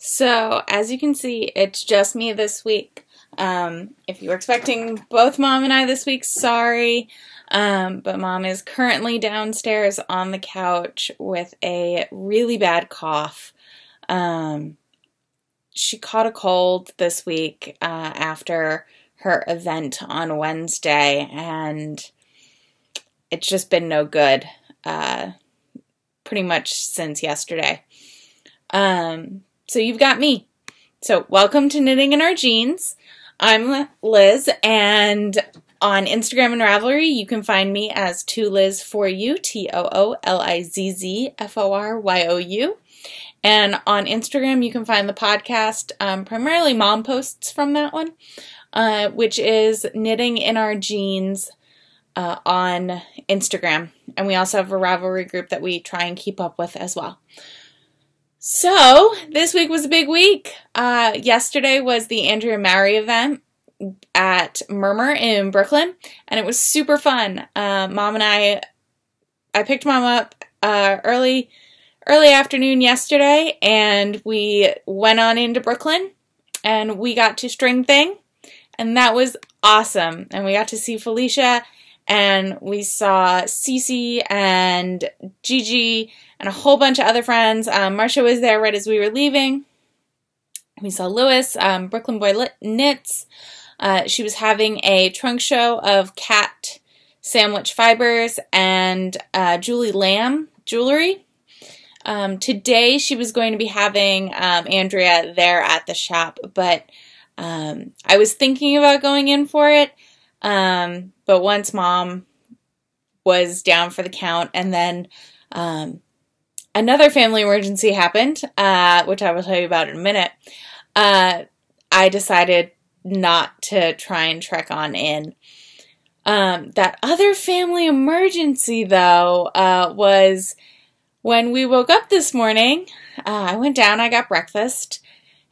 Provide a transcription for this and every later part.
So, as you can see, it's just me this week. If you were expecting both Mom and I this week, sorry. But Mom is currently downstairs on the couch with a really bad cough. She caught a cold this week after her event on Wednesday, and it's just been no good pretty much since yesterday. So you've got me. So welcome to Knitting in Our Jeans. I'm Liz, and on Instagram and Ravelry, you can find me as TooLiz4You, TOOLIZZFORYOU. And on Instagram, you can find the podcast, primarily Mom posts from that one, which is Knitting in Our Jeans on Instagram. And we also have a Ravelry group that we try and keep up with as well. So, this week was a big week. Yesterday was the Andrea Mowery event at Murmur in Brooklyn, and it was super fun. Mom and I picked Mom up early afternoon yesterday, and we went on into Brooklyn, and we got to String Thing, and that was awesome. And we got to see Felicia, and we saw Cece and Gigi and a whole bunch of other friends. Marcia was there right as we were leaving. We saw Lewis, Brooklyn Boy Knits. She was having a trunk show of cat sandwich fibers and Julie Lamb jewelry. Today she was going to be having Andrea there at the shop, but I was thinking about going in for it. But once Mom was down for the count, and then another family emergency happened, which I will tell you about in a minute, I decided not to try and trek on in. That other family emergency, though, was when we woke up this morning. I went down, I got breakfast,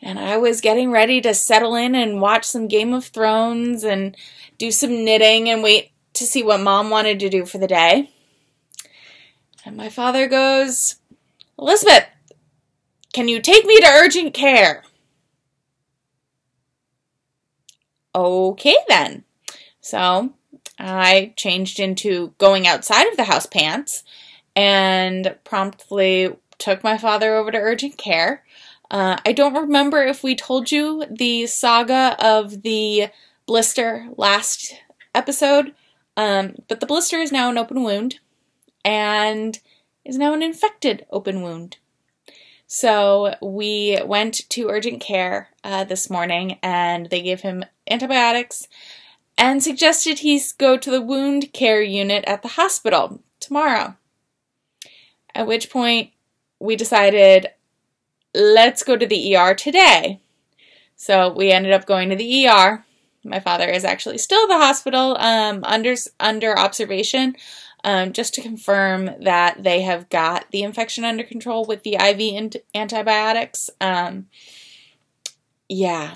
and I was getting ready to settle in and watch some Game of Thrones and do some knitting and wait to see what Mom wanted to do for the day. And my father goes, "Elizabeth, can you take me to urgent care?" Okay, then. So I changed into going outside of the house pants and promptly took my father over to urgent care. I don't remember if we told you the saga of the blister last episode, but the blister is now an open wound and is now an infected open wound. So we went to urgent care this morning, and they gave him antibiotics and suggested he go to the wound care unit at the hospital tomorrow. At which point we decided, let's go to the ER today. So we ended up going to the ER. My father is actually still at the hospital under observation, just to confirm that they have got the infection under control with the IV antibiotics. Yeah.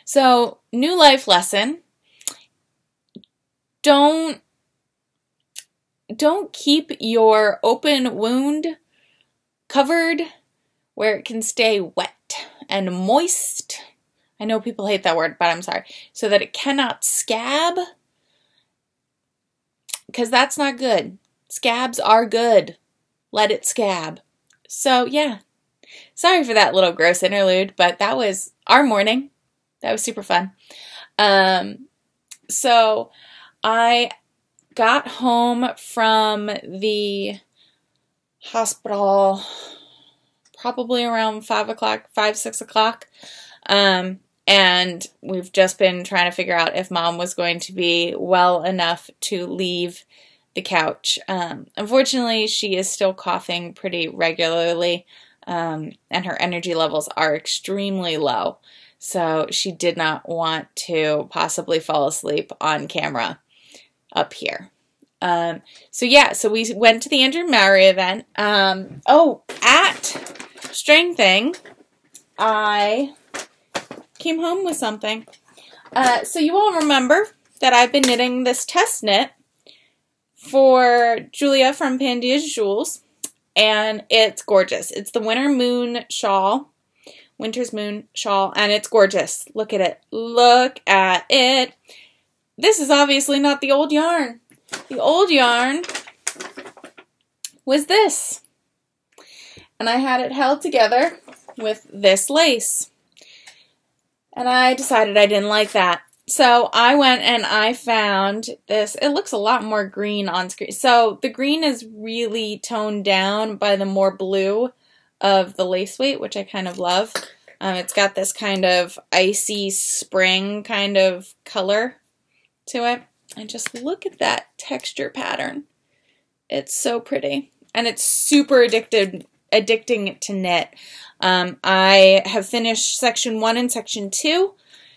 So, new life lesson. Don't keep your open wound covered where it can stay wet and moist. I know people hate that word, but I'm sorry. So that it cannot scab, because that's not good. Scabs are good. Let it scab. So, yeah. Sorry for that little gross interlude, but that was our morning. That was super fun. So, I got home from the hospital probably around 6 o'clock. And we've just been trying to figure out if Mom was going to be well enough to leave the couch. Unfortunately, she is still coughing pretty regularly, and her energy levels are extremely low. So she did not want to possibly fall asleep on camera up here. So we went to the Andrea Mowery event. At String Thing, I came home with something. So you all remember that I've been knitting this test knit for Julia from Padia's Jewels, and it's gorgeous. It's the Winter's Moon shawl, and it's gorgeous. Look at it. Look at it. This is obviously not the old yarn. The old yarn was this. And I had it held together with this lace. And I decided I didn't like that. So I went and I found this. It looks a lot more green on screen. So the green is really toned down by the more blue of the lace weight, which I kind of love. It's got this kind of icy spring kind of color to it. And just look at that texture pattern. It's so pretty. And it's super addicting to knit. I have finished section 1 and section 2.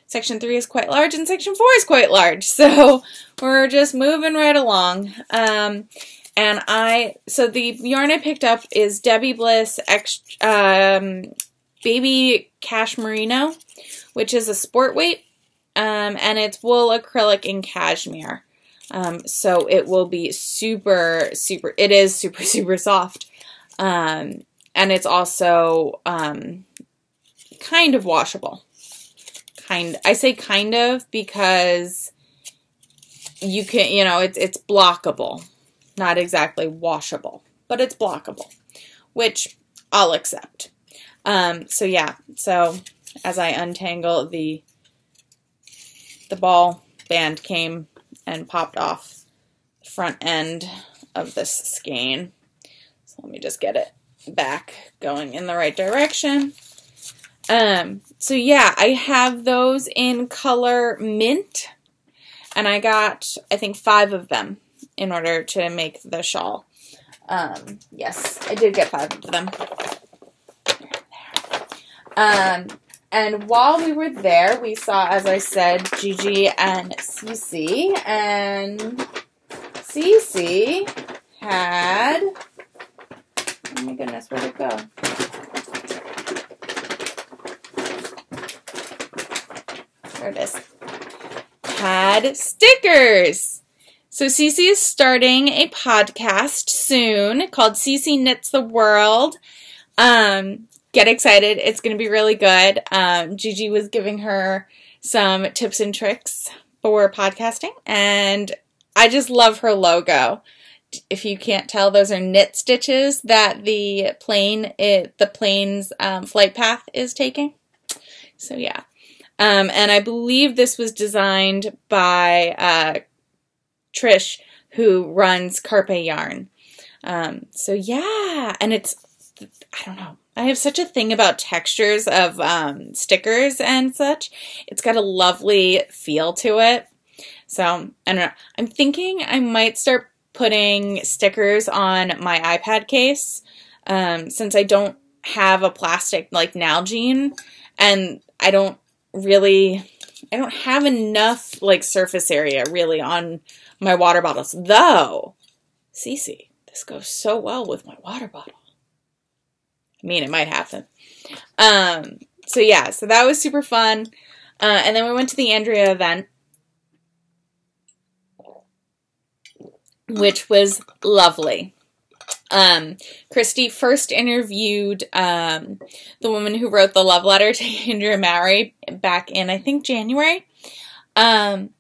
Section 3 is quite large, and section 4 is quite large. So we're just moving right along. So the yarn I picked up is Debbie Bliss Baby Cashmerino, which is a sport weight, and it's wool, acrylic, and cashmere. So it will be super soft. And it's also kind of washable. I say kind of because you can, it's blockable. Not exactly washable, but it's blockable, which I'll accept. So as I untangle, the ball band came and popped off the front end of this skein. So let me just get it back going in the right direction. I have those in color mint, and I got, I think, 5 of them in order to make the shawl. Yes, I did get 5 of them. And while we were there, we saw, as I said, Gigi and Cece, and Cece had, oh my goodness, where'd it go? There it is. Had stickers. So Cece is starting a podcast soon called Cece Knits the World. Get excited. It's going to be really good. Gigi was giving her some tips and tricks for podcasting, and I just love her logo. If you can't tell, those are knit stitches that the plane's flight path is taking. So yeah. And I believe this was designed by Trish, who runs Carpe Yarn. And it's, I don't know. I have such a thing about textures of stickers and such. It's got a lovely feel to it. So, I don't know. I'm thinking I might start putting stickers on my iPad case, since I don't have a plastic like Nalgene, and I don't have enough like surface area really on my water bottles. Though, Cece, this goes so well with my water bottle. I mean, it might happen. So that was super fun. And then we went to the Andrea event, which was lovely. Christy first interviewed the woman who wrote the love letter to Andrea Mowery back in, I think, January, from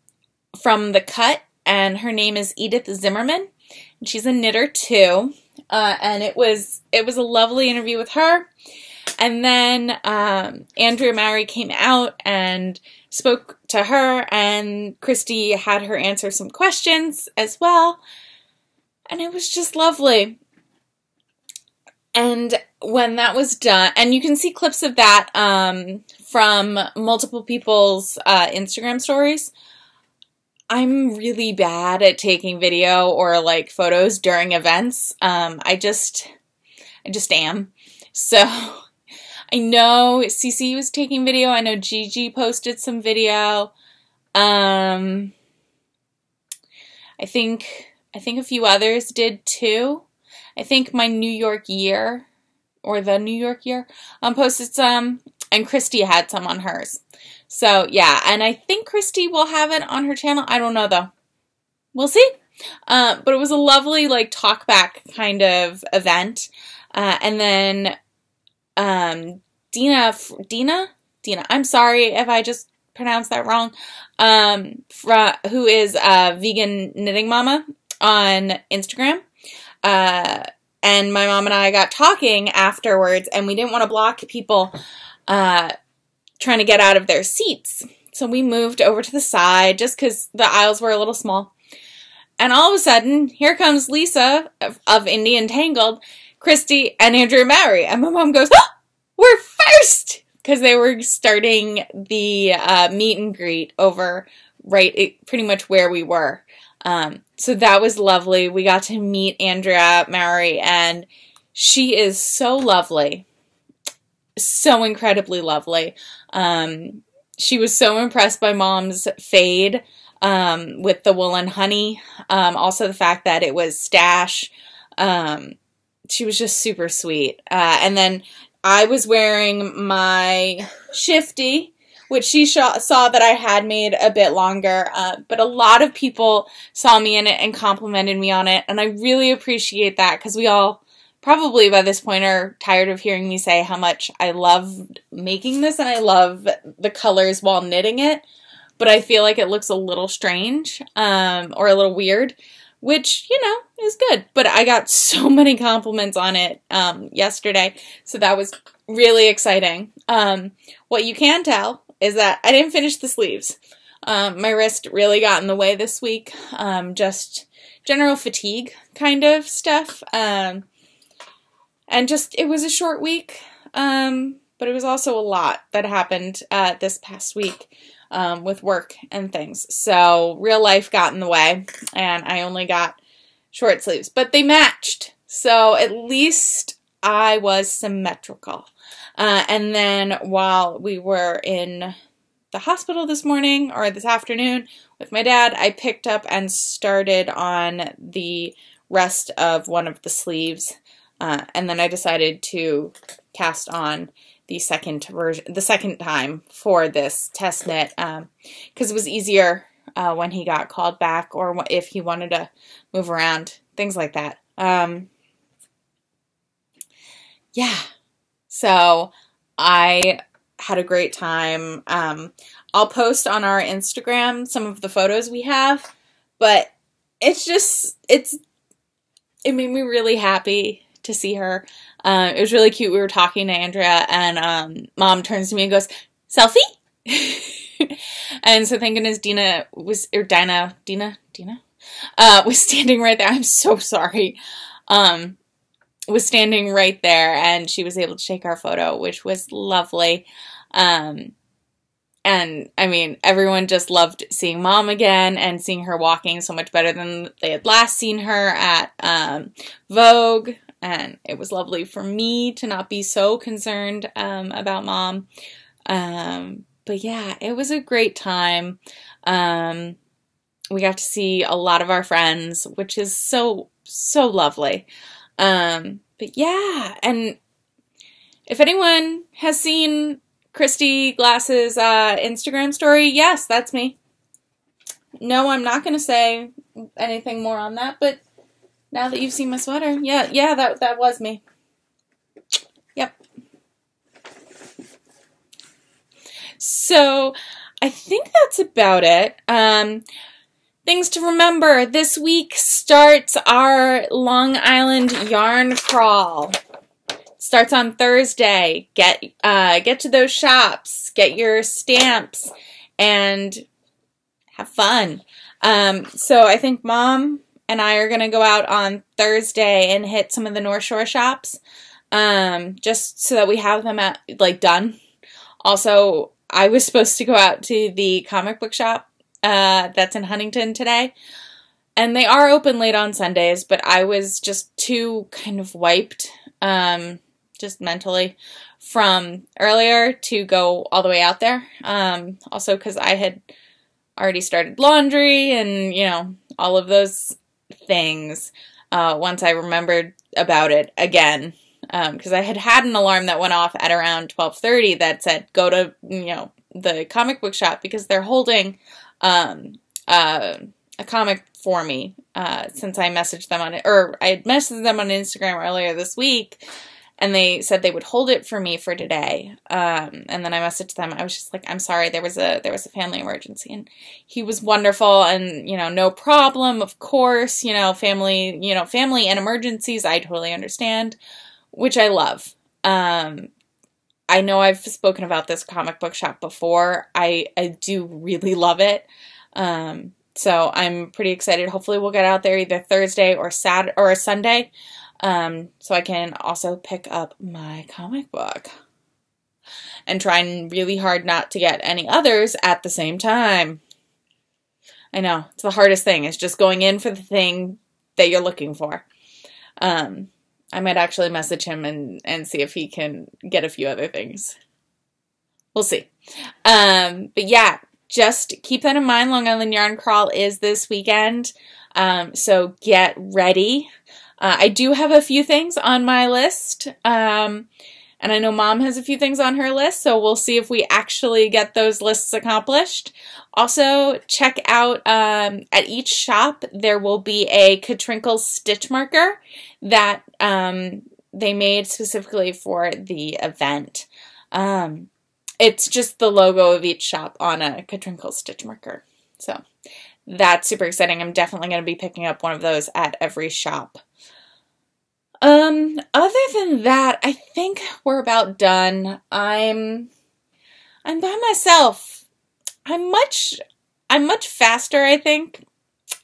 The Cut, and her name is Edith Zimmerman. And she's a knitter too, and it was a lovely interview with her. And then Andrea Mowery came out and spoke to her, and Christy had her answer some questions as well, and it was just lovely. And when that was done, and you can see clips of that from multiple people's Instagram stories. I'm really bad at taking video or like photos during events. I just am. So I know Cece was taking video. I know Gigi posted some video. I think a few others did too. I think my New York year, or the New York year, posted some, and Christy had some on hers. So, yeah, and I think Christy will have it on her channel. I don't know, though. We'll see. But it was a lovely, like, talk back kind of event. And then Dina, I'm sorry if I just pronounced that wrong, who is a vegan knitting mama on Instagram. And my mom and I got talking afterwards, and we didn't want to block people trying to get out of their seats. So we moved over to the side just because the aisles were a little small. And all of a sudden, here comes Lisa of Indian Tangled, Christy, and Andrea Mowery. And my mom goes, "Oh, we're first!" Because they were starting the meet and greet over pretty much where we were. So that was lovely. We got to meet Andrea Mowery, and she is so lovely. So incredibly lovely. She was so impressed by Mom's fade with the wool and honey. Also the fact that it was stash. She was just super sweet. And then I was wearing my Shifty, which she saw that I had made a bit longer, but a lot of people saw me in it and complimented me on it, and I really appreciate that, because we all probably by this point are tired of hearing me say how much I loved making this, and I love the colors while knitting it, but I feel like it looks a little strange, or a little weird, which, you know, is good. But I got so many compliments on it yesterday, so that was really exciting. What you can tell is that I didn't finish the sleeves. My wrist really got in the way this week. Just general fatigue kind of stuff. And just, it was a short week. But it was also a lot that happened this past week with work and things. So real life got in the way, and I only got short sleeves. But they matched. So at least I was symmetrical. And then while we were in the hospital this morning, or this afternoon, with my dad, I picked up and started on the rest of one of the sleeves. And then I decided to cast on the second time for this test knit, because it was easier when he got called back, or if he wanted to move around, things like that. Yeah. So I had a great time. I'll post on our Instagram some of the photos we have, but it made me really happy to see her. It was really cute. We were talking to Andrea, and Mom turns to me and goes, "Selfie?" And so thank goodness Dina was standing right there. I'm so sorry. Was standing right there, and she was able to take our photo, which was lovely. And I mean, everyone just loved seeing Mom again and seeing her walking so much better than they had last seen her at Vogue. And it was lovely for me to not be so concerned about Mom. But yeah, it was a great time. We got to see a lot of our friends, which is so, so lovely. But yeah, and if anyone has seen Christy Glass's Instagram story, yes, that's me. No, I'm not going to say anything more on that, but now that you've seen my sweater, yeah, that was me. Yep. So, I think that's about it. Things to remember. This week starts our Long Island yarn crawl. Starts on Thursday. Get to those shops. Get your stamps. And have fun. So I think Mom and I are going to go out on Thursday and hit some of the North Shore shops. Just so that we have them done. Also, I was supposed to go out to the comic book shop that's in Huntington today, and they are open late on Sundays, but I was just too kind of wiped, just mentally, from earlier to go all the way out there. Also because I had already started laundry and, you know, all of those things, once I remembered about it again, because I had an alarm that went off at around 12:30 that said, go to, you know, the comic book shop, because they're holding a comic for me since I messaged them on it, or I had messaged them on Instagram earlier this week, and they said they would hold it for me for today. And then I messaged them. I was just like, I'm sorry, there was a family emergency, and he was wonderful, and no problem, of course, family and emergencies, I totally understand, which I love. I know I've spoken about this comic book shop before. I do really love it. So I'm pretty excited. Hopefully we'll get out there either Thursday or Sunday. So I can also pick up my comic book and trying really hard not to get any others at the same time. I know, it's the hardest thing, is just going in for the thing that you're looking for. I might actually message him and see if he can get a few other things. We'll see. But yeah, just keep that in mind. Long Island Yarn Crawl is this weekend. So get ready. I do have a few things on my list. And I know Mom has a few things on her list, so we'll see if we actually get those lists accomplished. Also, check out, at each shop, there will be a Katrinkle stitch marker that they made specifically for the event. It's just the logo of each shop on a Katrinkle stitch marker. So that's super exciting. I'm definitely going to be picking up one of those at every shop. Other than that, I think we're about done. I'm by myself. I'm much faster, I think,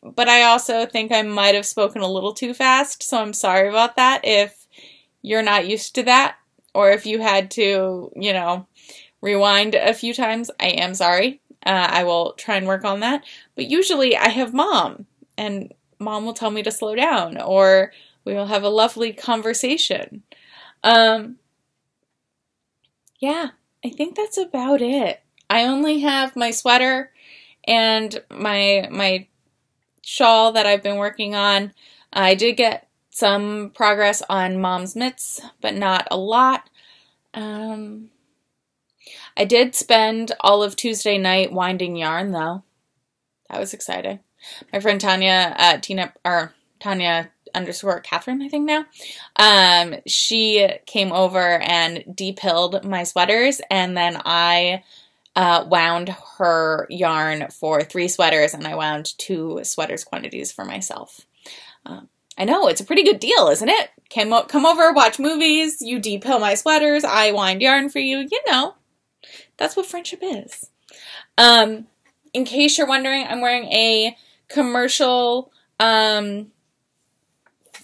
but I also think I might have spoken a little too fast, so I'm sorry about that if you're not used to that, or if you had to, rewind a few times. I am sorry. I will try and work on that, but usually I have Mom, and Mom will tell me to slow down, or we will have a lovely conversation. Yeah, I think that's about it. I only have my sweater and my shawl that I've been working on. I did get some progress on Mom's mitts, but not a lot. I did spend all of Tuesday night winding yarn, though. That was exciting. My friend Tanya, Tanya _Catherine, I think now. She came over and depilled my sweaters, and then I wound her yarn for 3 sweaters, and I wound 2 sweaters quantities for myself. I know, it's a pretty good deal, isn't it? Come over, watch movies, you depill my sweaters, I wind yarn for you, that's what friendship is. In case you're wondering, I'm wearing a commercial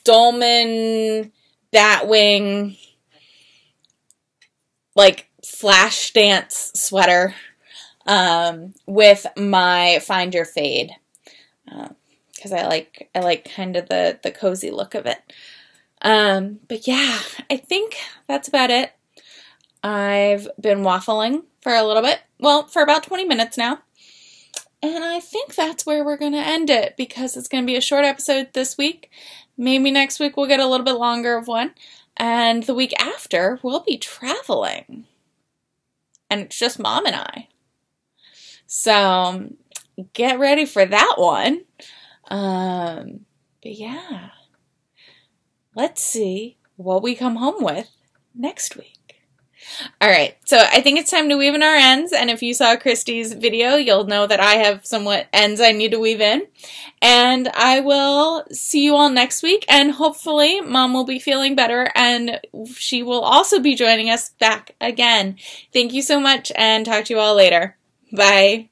dolman batwing flash dance sweater with my Find Your Fade, because I like kind of the cozy look of it. But yeah, I think that's about it. I've been waffling for a little bit, for about 20 minutes now. And I think that's where we're going to end it, because it's going to be a short episode this week. Maybe next week we'll get a little bit longer of one. And the week after, we'll be traveling. And it's just Mom and I. So get ready for that one. But yeah. Let's see what we come home with next week. All right, so I think it's time to weave in our ends, and if you saw Christy's video, you'll know that I have somewhat ends I need to weave in, and I will see you all next week, and hopefully Mom will be feeling better, and she will also be joining us back again. Thank you so much, and talk to you all later. Bye.